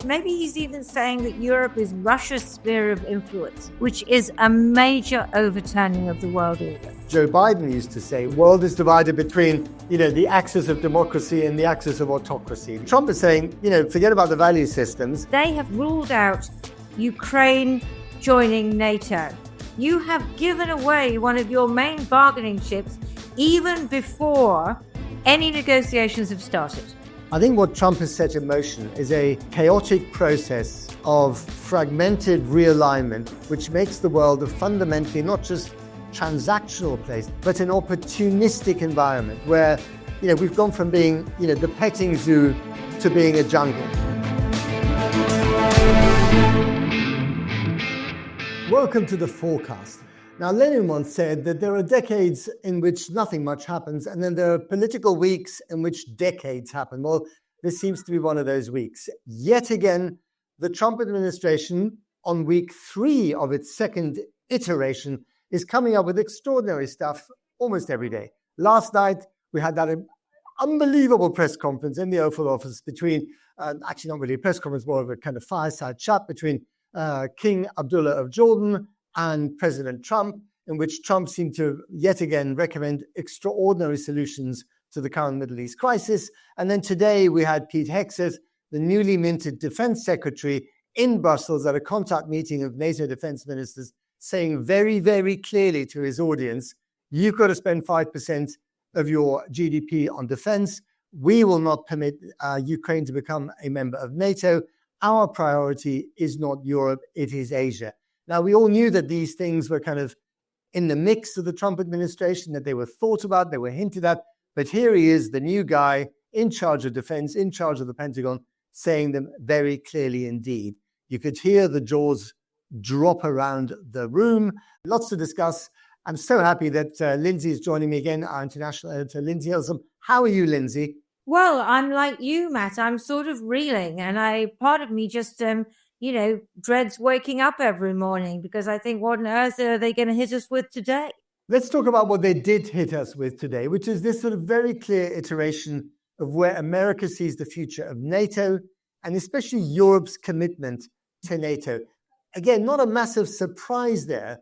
Maybe he's even saying that Europe is Russia's sphere of influence, which is a major overturning of the world order. Joe Biden used to say, world is divided between, the axis of democracy and the axis of autocracy. Trump is saying, forget about the value systems. They have ruled out Ukraine joining NATO. You have given away one of your main bargaining chips even before any negotiations have started. I think what Trump has set in motion is a chaotic process of fragmented realignment, which makes the world a fundamentally not just transactional place, but an opportunistic environment where, we've gone from being, the petting zoo to being a jungle. Welcome to the Fourcast. Now, Lenin once said that there are decades in which nothing much happens, and then there are political weeks in which decades happen. Well, this seems to be one of those weeks. Yet again, the Trump administration, on week 3 of its second iteration, is coming up with extraordinary stuff almost every day. Last night, we had that unbelievable press conference in the Oval Office between, actually not really a press conference, more of a kind of fireside chat between King Abdullah of Jordan and President Trump, in which Trump seemed to yet again recommend extraordinary solutions to the current Middle East crisis. And then today we had Pete Hegseth, the newly minted defense secretary, in Brussels at a contact meeting of NATO defense ministers, saying very, very clearly to his audience, you've got to spend 5% of your GDP on defense. We will not permit Ukraine to become a member of NATO. Our priority is not Europe, it is Asia. Now, we all knew that these things were kind of in the mix of the Trump administration, that they were thought about, they were hinted at. But here he is, the new guy in charge of defense, in charge of the Pentagon, saying them very clearly indeed. You could hear the jaws drop around the room. Lots to discuss. I'm so happy that Lindsey is joining me again, our international editor, Lindsey Hilsum. How are you, Lindsey? Well, I'm like you, Matt. I'm sort of reeling, and part of me just, dreads waking up every morning because I think, what on earth are they going to hit us with today? Let's talk about what they did hit us with today, which is this sort of very clear iteration of where America sees the future of NATO and especially Europe's commitment to NATO. Again, not a massive surprise there,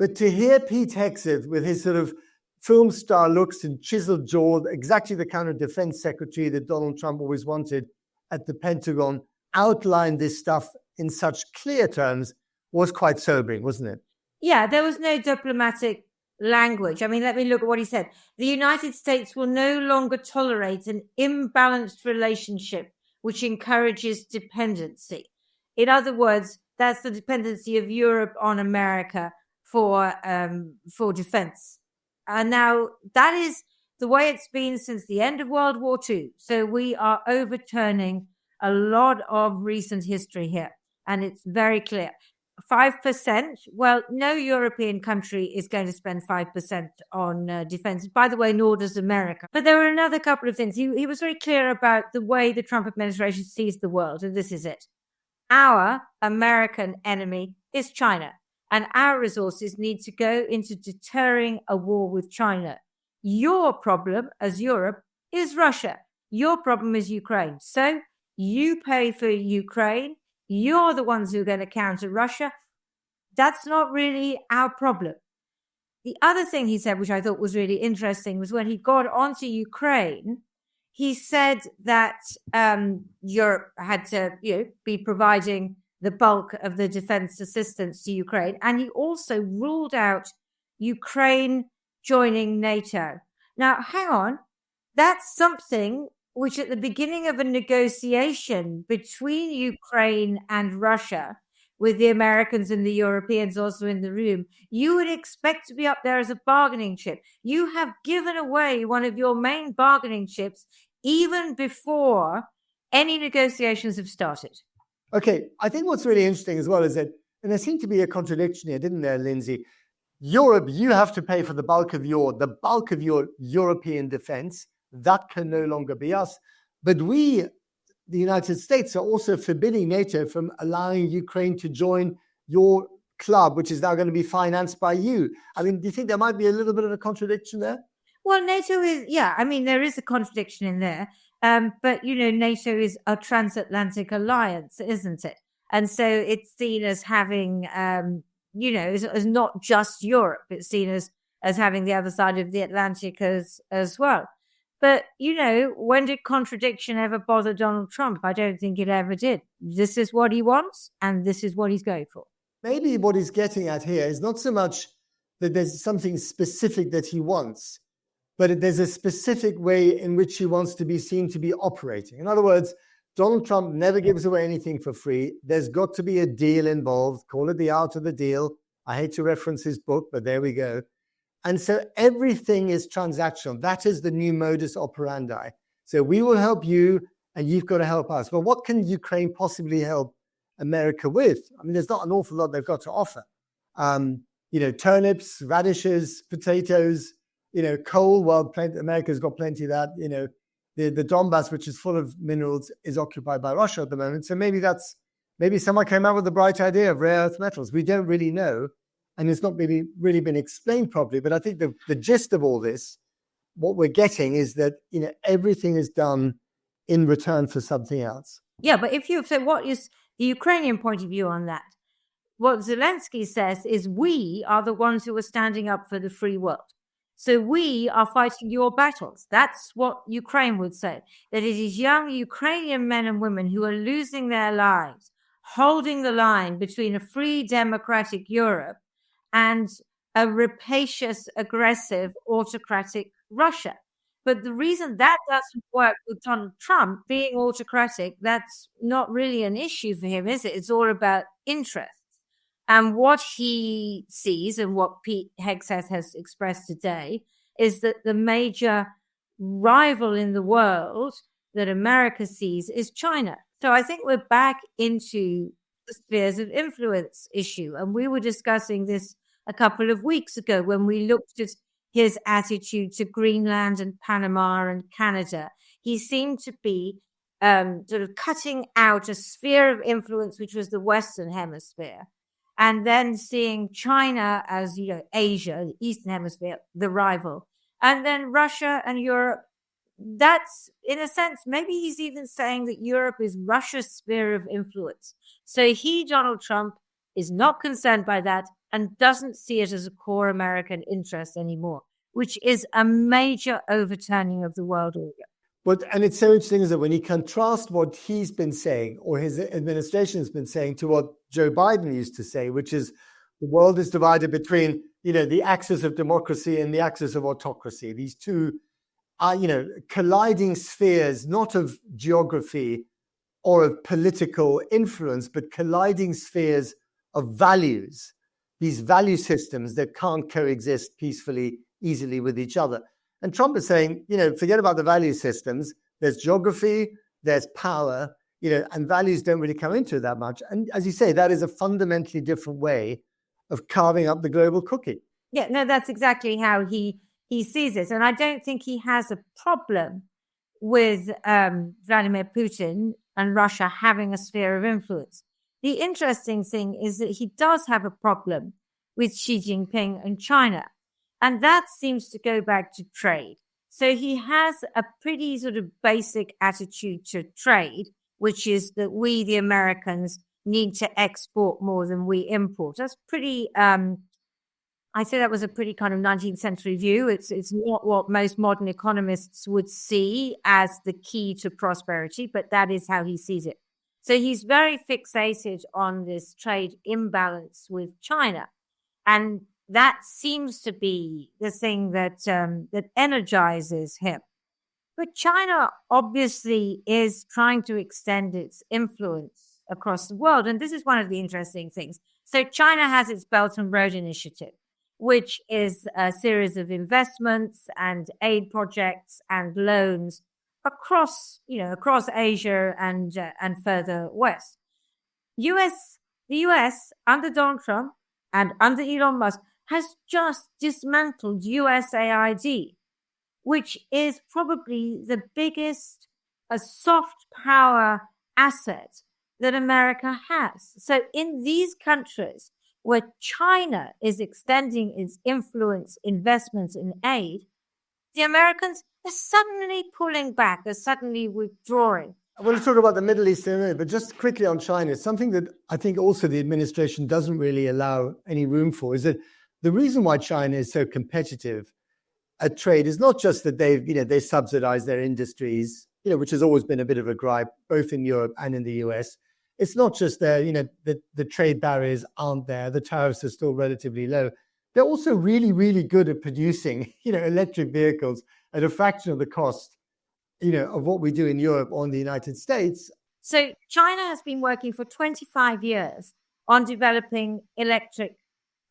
but to hear Pete Hegseth with his sort of film star looks and chiseled jaw, exactly the kind of defense secretary that Donald Trump always wanted at the Pentagon, outline this stuff in such clear terms was quite sobering, wasn't it? Yeah, there was no diplomatic language. I mean, let me look at what he said. The United States will no longer tolerate an imbalanced relationship which encourages dependency. In other words, that's the dependency of Europe on America for defense. And now that is the way it's been since the end of World War II. So we are overturning a lot of recent history here. And it's very clear. 5%, well, no European country is going to spend 5% on defense. By the way, nor does America. But there were another couple of things. He was very clear about the way the Trump administration sees the world. And this is it. Our American enemy is China. And our resources need to go into deterring a war with China. Your problem as Europe is Russia. Your problem is Ukraine. So you pay for Ukraine. You're the ones who are going to counter Russia. That's not really our problem. The other thing he said, which I thought was really interesting, was when he got onto Ukraine, he said that Europe had to be providing the bulk of the defense assistance to Ukraine. And he also ruled out Ukraine joining NATO. Now, hang on. That's something which at the beginning of a negotiation between Ukraine and Russia, with the Americans and the Europeans also in the room, you would expect to be up there as a bargaining chip. You have given away one of your main bargaining chips even before any negotiations have started. Okay, I think what's really interesting as well is that, and there seemed to be a contradiction here, didn't there, Lindsey? Europe, you have to pay for the bulk of your European defense. That can no longer be us. But we, the United States, are also forbidding NATO from allowing Ukraine to join your club, which is now going to be financed by you. I mean, do you think there might be a little bit of a contradiction there? Well, NATO is, there is a contradiction in there. But, NATO is a transatlantic alliance, isn't it? And so it's seen as having, as not just Europe. It's seen as having the other side of the Atlantic as well. But, when did contradiction ever bother Donald Trump? I don't think it ever did. This is what he wants, and this is what he's going for. Maybe what he's getting at here is not so much that there's something specific that he wants, but there's a specific way in which he wants to be seen to be operating. In other words, Donald Trump never gives away anything for free. There's got to be a deal involved. Call it the art of the deal. I hate to reference his book, but there we go. And so everything is transactional. That is the new modus operandi. So we will help you, and you've got to help us. Well, what can Ukraine possibly help America with? I mean, there's not an awful lot they've got to offer. Turnips, radishes, potatoes, coal. Well, America's got plenty of that. The Donbass, which is full of minerals, is occupied by Russia at the moment. So maybe someone came out with the bright idea of rare earth metals. We don't really know. And it's not really been explained properly. But I think the gist of all this, what we're getting is that, everything is done in return for something else. Yeah, but what is the Ukrainian point of view on that? What Zelensky says is we are the ones who are standing up for the free world. So we are fighting your battles. That's what Ukraine would say. That it is young Ukrainian men and women who are losing their lives, holding the line between a free democratic Europe and a rapacious, aggressive, autocratic Russia. But the reason that doesn't work with Donald Trump being autocratic, that's not really an issue for him, is it? It's all about interests. And what he sees and what Pete Hegseth has expressed today is that the major rival in the world that America sees is China. So I think we're back into the spheres of influence issue. And we were discussing this a couple of weeks ago when we looked at his attitude to Greenland and Panama and Canada. He seemed to be sort of cutting out a sphere of influence, which was the Western Hemisphere, and then seeing China as, Asia, the Eastern Hemisphere, the rival, and then Russia and Europe. That's, in a sense, maybe he's even saying that Europe is Russia's sphere of influence. So Donald Trump, is not concerned by that and doesn't see it as a core American interest anymore, which is a major overturning of the world order. And it's so interesting, is that when you contrast what he's been saying or his administration has been saying to what Joe Biden used to say, which is the world is divided between, the axis of democracy and the axis of autocracy. These two are, colliding spheres, not of geography or of political influence, but colliding spheres of values, these value systems that can't coexist peacefully, easily with each other. And Trump is saying, forget about the value systems. There's geography, there's power, and values don't really come into it that much. And as you say, that is a fundamentally different way of carving up the global cookie. Yeah, no, that's exactly how he sees it. And I don't think he has a problem with Vladimir Putin and Russia having a sphere of influence. The interesting thing is that he does have a problem with Xi Jinping and China. And that seems to go back to trade. So he has a pretty sort of basic attitude to trade, which is that we, the Americans, need to export more than we import. That's pretty, I say that was a pretty kind of 19th century view. It's not what most modern economists would see as the key to prosperity, but that is how he sees it. So he's very fixated on this trade imbalance with China. And that seems to be the thing that energizes him. But China obviously is trying to extend its influence across the world. And this is one of the interesting things. So China has its Belt and Road Initiative, which is a series of investments and aid projects and loans across Asia and further west. The US under Donald Trump and under Elon Musk has just dismantled USAID, which is probably the biggest soft power asset that America has. So in these countries where China is extending its influence, investments, and aid, the Americans They're suddenly pulling back. They're suddenly withdrawing. I want to talk about the Middle East in a minute, but just quickly on China, something that I think also the administration doesn't really allow any room for is that the reason why China is so competitive at trade is not just that they subsidize their industries, which has always been a bit of a gripe, both in Europe and in the US. It's not just the trade barriers aren't there, the tariffs are still relatively low. They're also really, really good at producing, electric vehicles at a fraction of the cost, of what we do in Europe or in the United States. So China has been working for 25 years on developing electric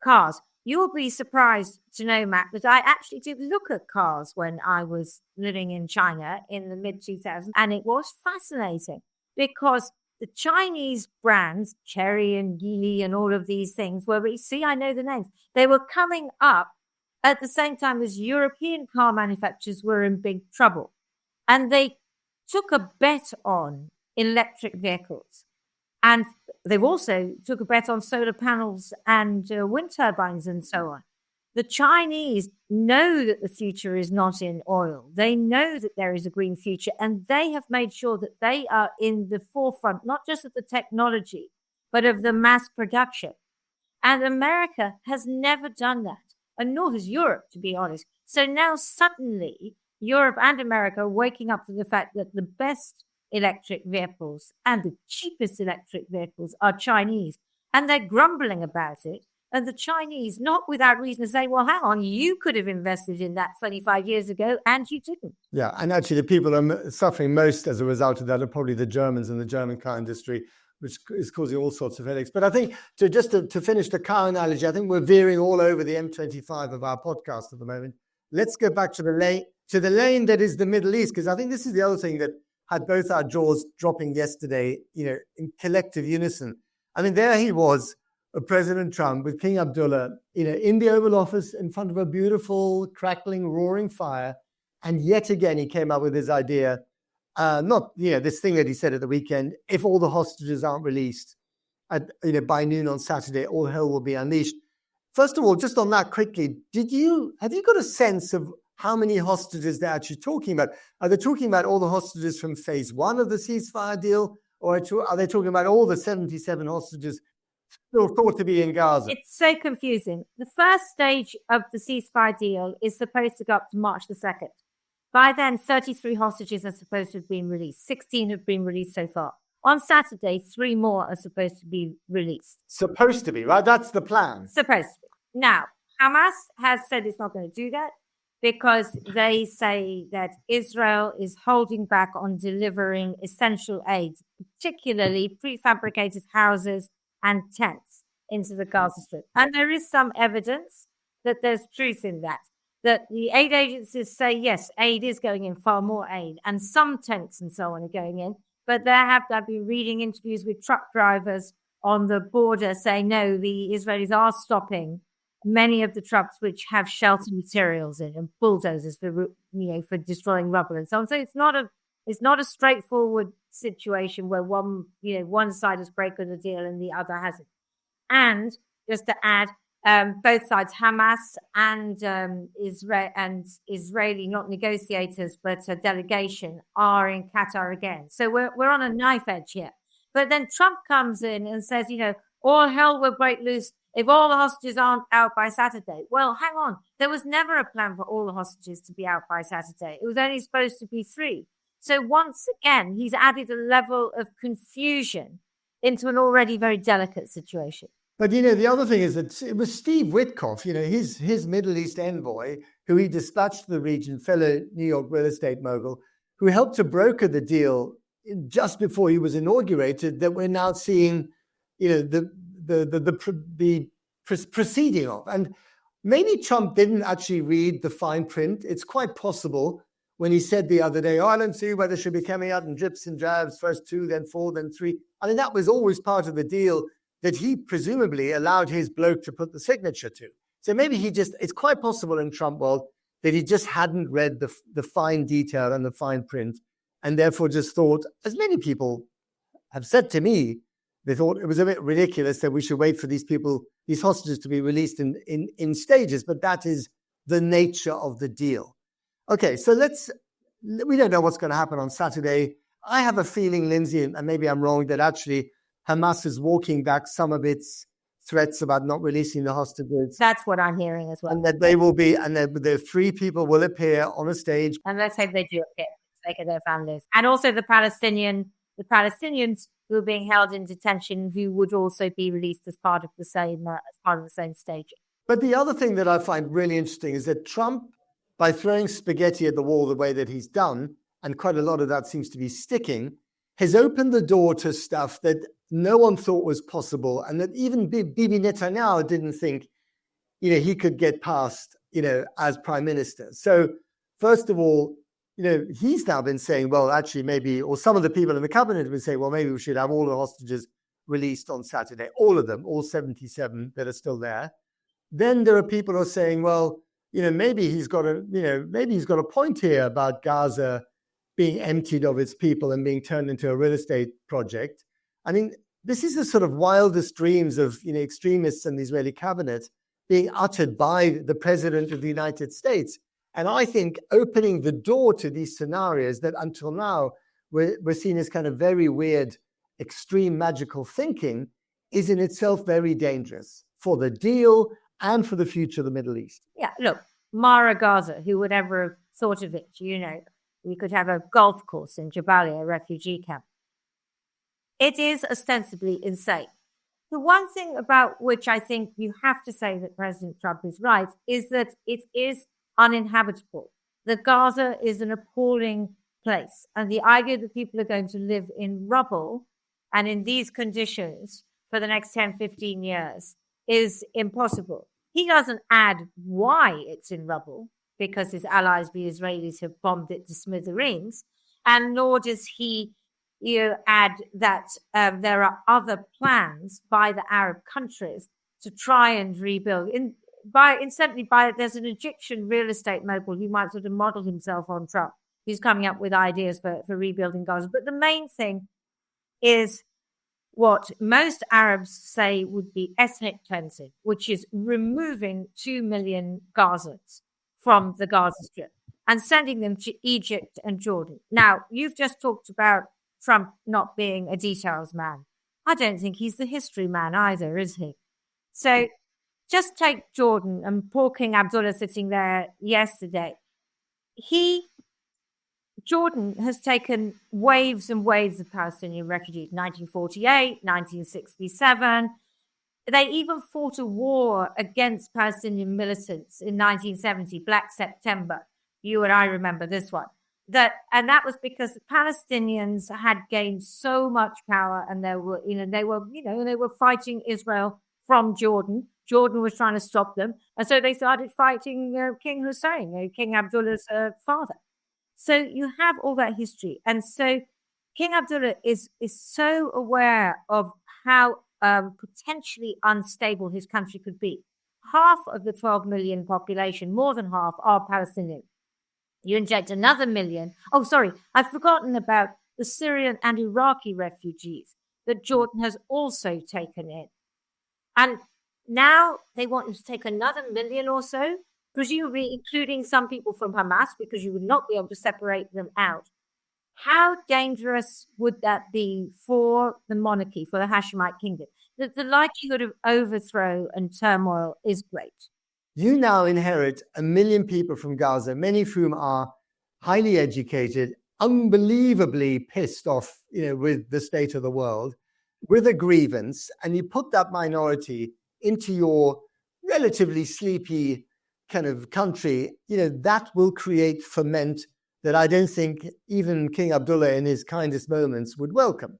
cars. You'll be surprised to know, Matt, that I actually did look at cars when I was living in China in the mid-2000s, and it was fascinating because the Chinese brands, Chery and Geely and all of these things, I know the names, they were coming up at the same time as European car manufacturers were in big trouble. And they took a bet on electric vehicles. And they've also took a bet on solar panels and wind turbines and so on. The Chinese know that the future is not in oil. They know that there is a green future, and they have made sure that they are in the forefront, not just of the technology, but of the mass production. And America has never done that, and nor has Europe, to be honest. So now suddenly Europe and America are waking up to the fact that the best electric vehicles and the cheapest electric vehicles are Chinese, and they're grumbling about it. And the Chinese, not without reason, say, well, hang on, you could have invested in that 25 years ago and you didn't. Yeah, and actually the people who are suffering most as a result of that are probably the Germans and the German car industry, which is causing all sorts of headaches. But I think to finish the car analogy, I think we're veering all over the M25 of our podcast at the moment. Let's go back to the lane that is the Middle East, because I think this is the other thing that had both our jaws dropping yesterday, in collective unison. I mean, there he was, President Trump with King Abdullah, in the Oval Office in front of a beautiful, crackling, roaring fire. And yet again, he came up with his idea, this thing that he said at the weekend, if all the hostages aren't released by noon on Saturday, all hell will be unleashed. First of all, just on that quickly, have you got a sense of how many hostages they're actually talking about? Are they talking about all the hostages from phase 1 of the ceasefire deal? Or are they talking about all the 77 hostages still thought to be in Gaza? It's so confusing. The first stage of the ceasefire deal is supposed to go up to March the 2nd. By then, 33 hostages are supposed to have been released. 16 have been released so far. On Saturday, 3 more are supposed to be released. Supposed to be, right? That's the plan. Supposed to be. Now, Hamas has said it's not going to do that because they say that Israel is holding back on delivering essential aid, particularly prefabricated houses and tents into the Gaza Strip. And there is some evidence that there's truth in that the aid agencies say, yes, aid is going in, far more aid, and some tents and so on are going in. But I've been reading interviews with truck drivers on the border saying, no, the Israelis are stopping many of the trucks which have shelter materials in and bulldozers for destroying rubble and so on. So it's not a straightforward situation where one side has broken the deal and the other hasn't. And just to add, both sides, Hamas and Israeli, not negotiators, but a delegation, are in Qatar again. So we're on a knife edge here. But then Trump comes in and says, all hell will break loose if all the hostages aren't out by Saturday. Well, hang on. There was never a plan for all the hostages to be out by Saturday. It was only supposed to be 3. So once again, he's added a level of confusion into an already very delicate situation. But, the other thing is that it was Steve Witkoff, his Middle East envoy, who he dispatched to the region, fellow New York real estate mogul, who helped to broker the deal just before he was inaugurated, that we're now seeing, the proceeding of. And maybe Trump didn't actually read the fine print. It's quite possible when he said the other day, I don't see why they should be coming out in drips and drabs, first 2, then 4, then 3. I mean, that was always part of the deal that he presumably allowed his bloke to put the signature to. So maybe it's quite possible in Trump world that he just hadn't read the fine detail and the fine print, and therefore just thought, as many people have said to me, they thought it was a bit ridiculous that we should wait for these hostages to be released in stages, but that is the nature of the deal. Okay, so let's we don't know what's going to happen on Saturday. I have a feeling, Lindsey, and maybe I'm wrong, that actually Hamas is walking back some of its threats about not releasing the hostages. That's what I'm hearing as well. And that they will be, and that the 3 people will appear on a stage. And let's hope they do appear for the sake of their families. And also the Palestinians who are being held in detention, who would also be released as part of the same staging. But the other thing that I find really interesting is that Trump, by throwing spaghetti at the wall the way that he's done, and quite a lot of that seems to be sticking, has opened the door to stuff that no one thought was possible, and that even Bibi Netanyahu didn't think, he could get past, as prime minister. So first of all, he's now been saying, well, actually maybe, or some of the people in the cabinet have been saying, well, maybe we should have all the hostages released on Saturday, all of them, all 77 that are still there. Then there are people who are saying, well, maybe he's got a point here about Gaza being emptied of its people and being turned into a real estate project. I mean, this is the sort of wildest dreams of extremists in the Israeli cabinet being uttered by the president of the United States. And I think opening the door to these scenarios that until now we're seen as kind of very weird, extreme magical thinking is in itself very dangerous for the deal and for the future of the Middle East. Yeah, look, Mara Gaza, who would ever have thought of it, we could have a golf course in Jabalia, a refugee camp. It is ostensibly insane. The one thing about which I think you have to say that President Trump is right is that it is uninhabitable. That Gaza is an appalling place. And the idea that people are going to live in rubble and in these conditions for the next 10, 15 years is impossible. He doesn't add why it's in rubble, because his allies, the Israelis, have bombed it to smithereens, and nor does he add that there are other plans by the Arab countries to try and rebuild. There's an Egyptian real estate mogul who might sort of model himself on Trump, who's coming up with ideas for rebuilding Gaza. But the main thing is what most Arabs say would be ethnic cleansing, which is removing 2 million Gazans from the Gaza Strip and sending them to Egypt and Jordan. Now, you've just talked about Trump not being a details man. I don't think he's the history man either, is he? So just take Jordan and poor King Abdullah sitting there yesterday. Jordan has taken waves and waves of Palestinian refugees, 1948, 1967. They even fought a war against Palestinian militants in 1970, Black September. You and I remember this one. And that was because the Palestinians had gained so much power, and they were fighting Israel from Jordan. Jordan was trying to stop them, and so they started fighting King Hussein, King Abdullah's father. So you have all that history, and so King Abdullah is so aware of how potentially unstable his country could be. Half of the 12 million population, more than half, are Palestinian. You inject another million. Oh, sorry, I've forgotten about the Syrian and Iraqi refugees that Jordan has also taken in. And now they want to take another million or so, presumably including some people from Hamas, because you would not be able to separate them out. How dangerous would that be for the monarchy, for the Hashemite kingdom? The likelihood of overthrow and turmoil is great. You now inherit 1 million people from Gaza, many of whom are highly educated, unbelievably pissed off, with the state of the world, with a grievance, and you put that minority into your relatively sleepy kind of country, that will create ferment that I don't think even King Abdullah in his kindest moments would welcome.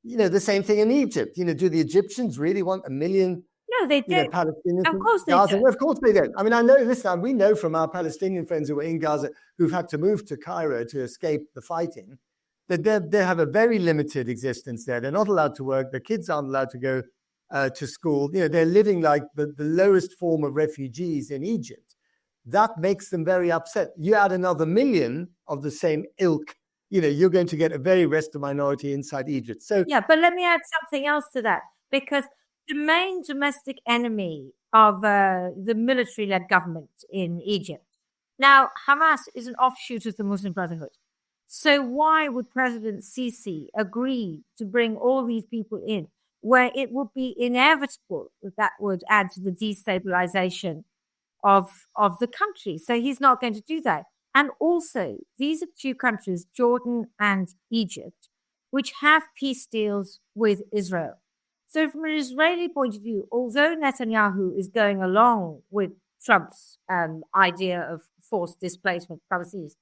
The same thing in Egypt. Do the Egyptians really want 1 million? No, they don't. Palestinians of course they Gaza? don't. Well, of course they don't. I mean, we know from our Palestinian friends who were in Gaza who've had to move to Cairo to escape the fighting, that they have a very limited existence there. They're not allowed to work. Their kids aren't allowed to go to school. They're living like the lowest form of refugees in Egypt. That makes them very upset. You add another 1 million of the same ilk, you're going to get a very restive minority inside Egypt. So yeah, but let me add something else to that, because the main domestic enemy of the military-led government in Egypt. Now, Hamas is an offshoot of the Muslim Brotherhood. So why would President Sisi agree to bring all these people in, where it would be inevitable that would add to the destabilization of the country? So he's not going to do that. And also, these are two countries, Jordan and Egypt, which have peace deals with Israel. So from an Israeli point of view, although Netanyahu is going along with Trump's idea of forced displacement of Palestinians,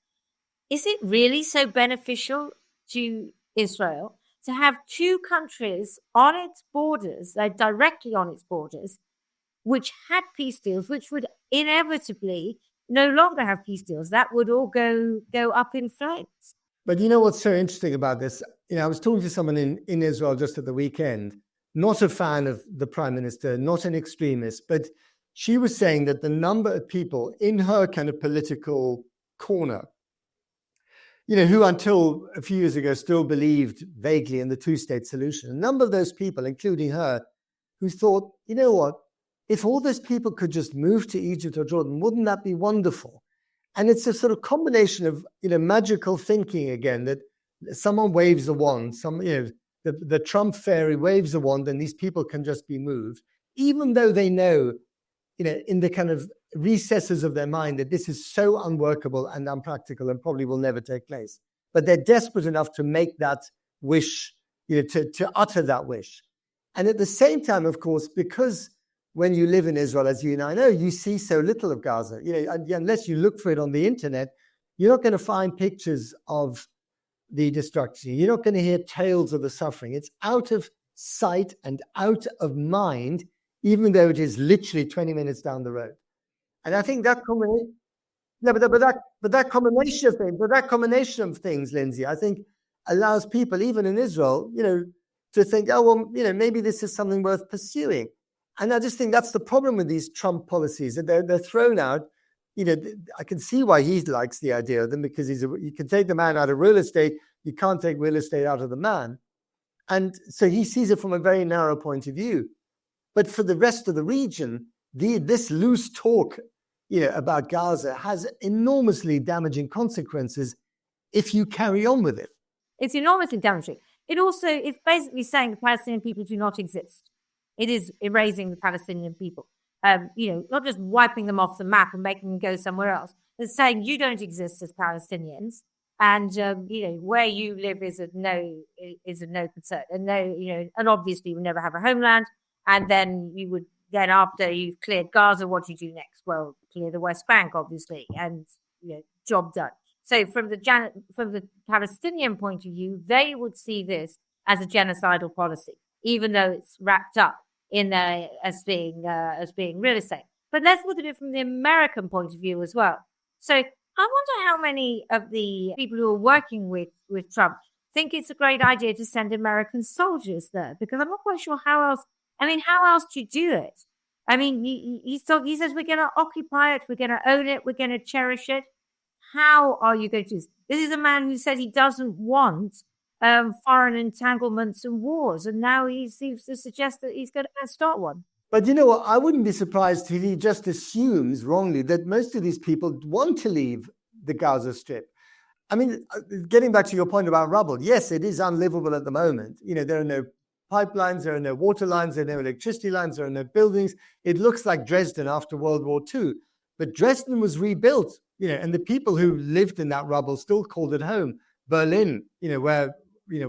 is it really so beneficial to Israel to have two countries on its borders, like directly on its borders, which had peace deals, which would inevitably no longer have peace deals? That would all go up in flames. But you know what's so interesting about this? I was talking to someone in Israel just at the weekend, not a fan of the prime minister, not an extremist, but she was saying that the number of people in her kind of political corner, who until a few years ago still believed vaguely in the two-state solution, a number of those people, including her, who thought, you know what, if all those people could just move to Egypt or Jordan, wouldn't that be wonderful? And it's a sort of combination of, magical thinking again, that someone waves a wand, the Trump fairy waves a wand and these people can just be moved, even though they know, in the kind of recesses of their mind that this is so unworkable and unpractical and probably will never take place. But they're desperate enough to make that wish, to utter that wish. And at the same time, of course, because when you live in Israel, as you and I know, you see so little of Gaza. Unless you look for it on the internet, you're not going to find pictures of the destruction. You're not going to hear tales of the suffering. It's out of sight and out of mind, even though it is literally 20 minutes down the road. And I think that combination, that combination of things, Lindsey, I think allows people, even in Israel, to think, oh, well, maybe this is something worth pursuing. And I just think that's the problem with these Trump policies, that they're thrown out. I can see why he likes the idea of them, because you can take the man out of real estate, you can't take real estate out of the man. And so he sees it from a very narrow point of view. But for the rest of the region, this loose talk, about Gaza has enormously damaging consequences if you carry on with it. It's enormously damaging. It's basically saying the Palestinian people do not exist. It is erasing the Palestinian people. Not just wiping them off the map and making them go somewhere else. It's saying you don't exist as Palestinians, and where you live is of no concern, and and obviously you never have a homeland. And then after you've cleared Gaza, what do you do next? Well, clear the West Bank, obviously, and job done. So from the Palestinian point of view, they would see this as a genocidal policy, even though it's wrapped up in as being real estate. But let's look at it from the American point of view as well. So I wonder how many of the people who are working with Trump think it's a great idea to send American soldiers there, because I'm not quite sure how else do you do it? I mean, he says we're going to occupy it, we're going to own it, we're going to cherish it. How are you going to do this? This is a man who said he doesn't want foreign entanglements and wars, and now he seems to suggest that he's going to start one. But you know what? I wouldn't be surprised if he just assumes wrongly that most of these people want to leave the Gaza Strip. I mean, getting back to your point about rubble, yes, it is unlivable at the moment. There are no pipelines, there are no water lines, there are no electricity lines, there are no buildings. It looks like Dresden after World War II. But Dresden was rebuilt, and the people who lived in that rubble still called it home. Berlin, where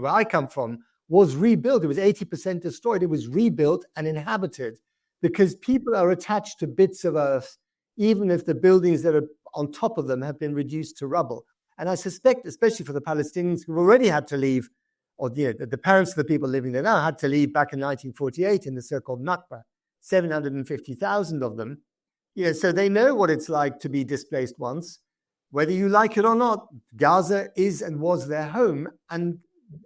I come from, was rebuilt. It was 80% destroyed. It was rebuilt and inhabited, because people are attached to bits of earth, even if the buildings that are on top of them have been reduced to rubble. And I suspect, especially for the Palestinians who've already had to leave, or the parents of the people living there now had to leave back in 1948 in the so-called Nakba, 750,000 of them. So they know what it's like to be displaced once. Whether you like it or not, Gaza is and was their home. And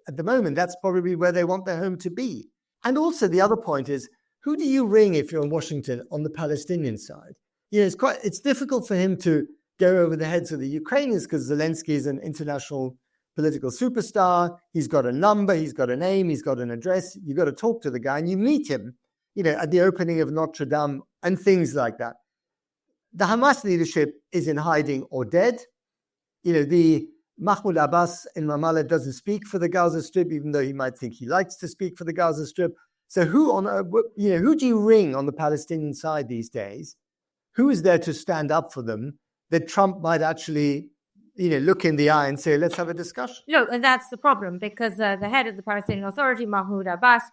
at the moment, that's probably where they want their home to be. And also the other point is, who do you ring if you're in Washington on the Palestinian side? It's difficult for him to go over the heads of the Ukrainians, because Zelensky is an international political superstar. He's got a number, he's got a name, he's got an address. You've got to talk to the guy, and you meet him, at the opening of Notre Dame and things like that. The Hamas leadership is in hiding or dead. The Mahmoud Abbas in Ramallah doesn't speak for the Gaza Strip, even though he might think he likes to speak for the Gaza Strip. So who do you ring on the Palestinian side these days? Who is there to stand up for them that Trump might actually, look in the eye and say, let's have a discussion? Look, and that's the problem, because the head of the Palestinian Authority, Mahmoud Abbas,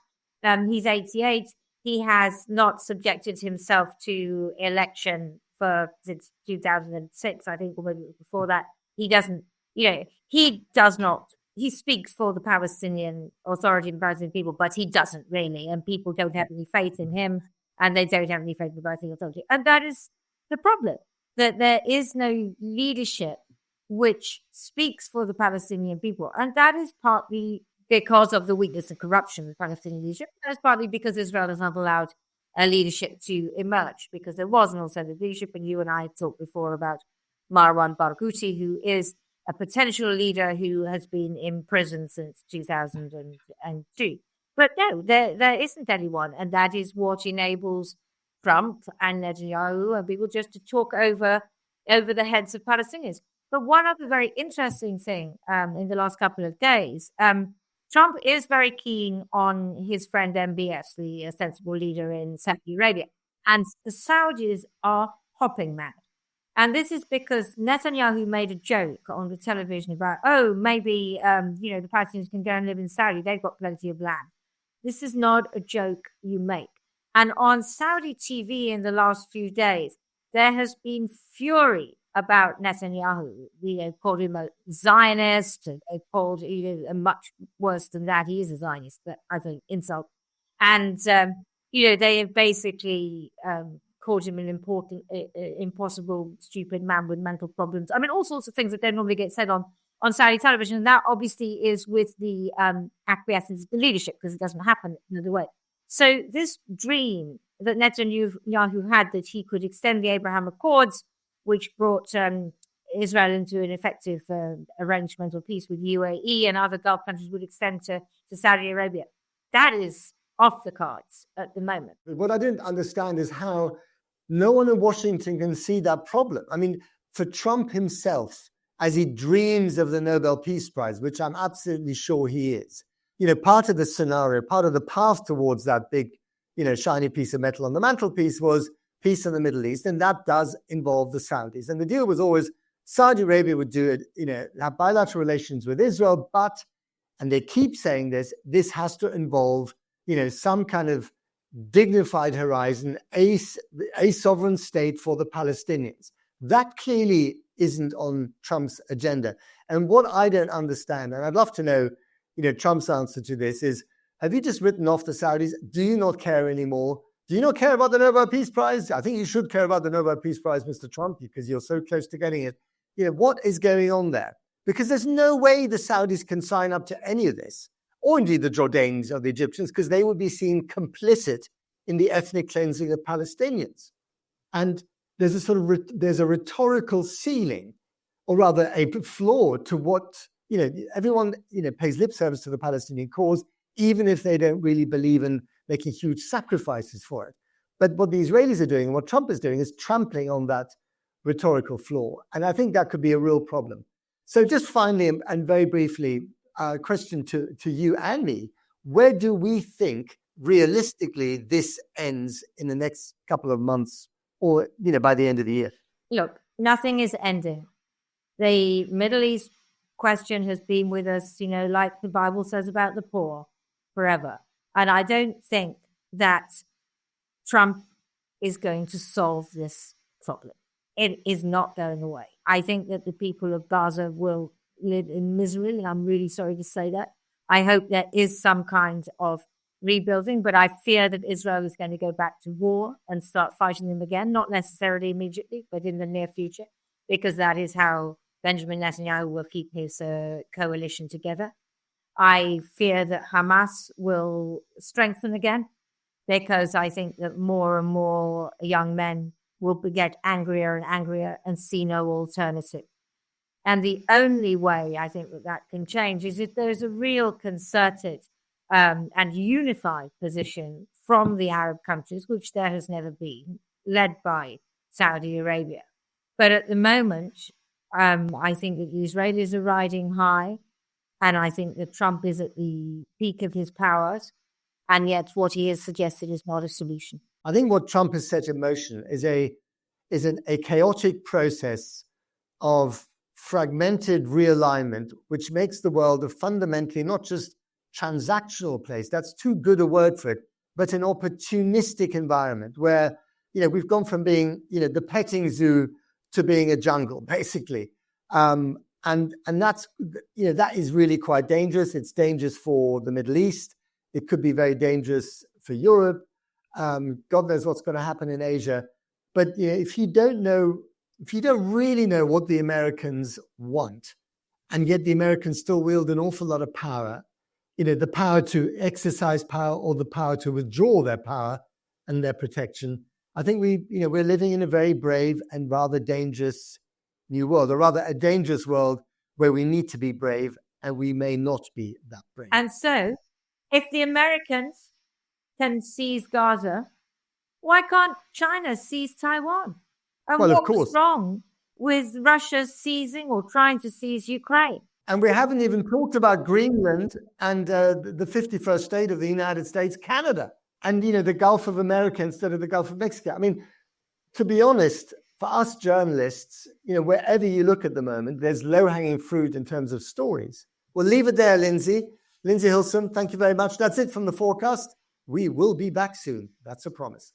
he's 88. He has not subjected himself to election since 2006, I think, or maybe before that. He doesn't, he speaks for the Palestinian Authority and the Palestinian people, but he doesn't really. And people don't have any faith in him, and they don't have any faith in the Palestinian Authority. And that is the problem, that there is no leadership which speaks for the Palestinian people. And that is partly because of the weakness and corruption of the Palestinian leadership. That's partly because Israel has not allowed a leadership to emerge, because there was an alternative leadership. And you and I talked before about Marwan Barghouti, who is a potential leader who has been in prison since 2002. But no, there isn't anyone. And that is what enables Trump and Netanyahu and people just to talk over the heads of Palestinians. But one other very interesting thing in the last couple of days, Trump is very keen on his friend MBS, the sensible leader in Saudi Arabia. And the Saudis are hopping mad. And this is because Netanyahu made a joke on the television about, maybe, the Palestinians can go and live in Saudi. They've got plenty of land. This is not a joke you make. And on Saudi TV in the last few days, there has been fury about Netanyahu. They called him a Zionist, they called much worse than that. He is a Zionist, but I think insult. And, they have basically called him an impossible, stupid man with mental problems. I mean, all sorts of things that don't normally get said on Saudi television. And that obviously is with the acquiescence of the leadership, because it doesn't happen another way. So this dream that Netanyahu had, that he could extend the Abraham Accords, which brought Israel into an effective arrangement of peace with UAE and other Gulf countries, would extend to Saudi Arabia. That is off the cards at the moment. What I didn't understand is how no one in Washington can see that problem. I mean, for Trump himself, as he dreams of the Nobel Peace Prize, which I'm absolutely sure he is, part of the scenario, part of the path towards that big, shiny piece of metal on the mantelpiece was peace in the Middle East, and that does involve the Saudis. And the deal was always Saudi Arabia would do it, have bilateral relations with Israel, but, and they keep saying this has to involve, some kind of dignified horizon, a sovereign state for the Palestinians. That clearly isn't on Trump's agenda. And what I don't understand, and I'd love to know, Trump's answer to this is, have you just written off the Saudis? Do you not care anymore? Do you not care about the Nobel Peace Prize? I think you should care about the Nobel Peace Prize, Mr. Trump, because you're so close to getting it. What is going on there? Because there's no way the Saudis can sign up to any of this, or indeed the Jordanians or the Egyptians, because they would be seen complicit in the ethnic cleansing of Palestinians. And there's a rhetorical ceiling, or rather a flaw to what, everyone, pays lip service to the Palestinian cause, even if they don't really believe in making huge sacrifices for it. But what the Israelis are doing and what Trump is doing is trampling on that rhetorical flaw. And I think that could be a real problem. So just finally, and very briefly, a question to you and me, where do we think realistically this ends in the next couple of months or, by the end of the year? Look, nothing is ending. The Middle East question has been with us, like the Bible says about the poor, forever. And I don't think that Trump is going to solve this problem. It is not going away. I think that the people of Gaza will live in misery, and I'm really sorry to say that. I hope there is some kind of rebuilding, but I fear that Israel is going to go back to war and start fighting them again, not necessarily immediately, but in the near future, because that is how Benjamin Netanyahu will keep his coalition together. I fear that Hamas will strengthen again, because I think that more and more young men will get angrier and angrier and see no alternative. And the only way I think that can change is if there's a real concerted and unified position from the Arab countries, which there has never been, led by Saudi Arabia. But at the moment, I think that the Israelis are riding high, and I think that Trump is at the peak of his powers, and yet what he has suggested is not a solution. I think what Trump has set in motion is a chaotic process of fragmented realignment, which makes the world a fundamentally not just transactional place, that's too good a word for it, but an opportunistic environment where, we've gone from being, the petting zoo to being a jungle, basically. And that's, that is really quite dangerous. It's dangerous for the Middle East. It could be very dangerous for Europe. God knows what's going to happen in Asia. But if you don't really know what the Americans want, and yet the Americans still wield an awful lot of power, the power to exercise power or the power to withdraw their power and their protection, I think we're living in a very brave and rather dangerous new world, or rather a dangerous world where we need to be brave and we may not be that brave. And so, if the Americans can seize Gaza, why can't China seize Taiwan? And well, what was wrong with Russia seizing or trying to seize Ukraine? And we haven't even talked about Greenland and the 51st state of the United States, Canada, and, the Gulf of America instead of the Gulf of Mexico. I mean, to be honest, for us journalists, wherever you look at the moment, there's low-hanging fruit in terms of stories. We'll leave it there, Lindsey. Lindsey Hilsum, thank you very much. That's it from the Fourcast. We will be back soon. That's a promise.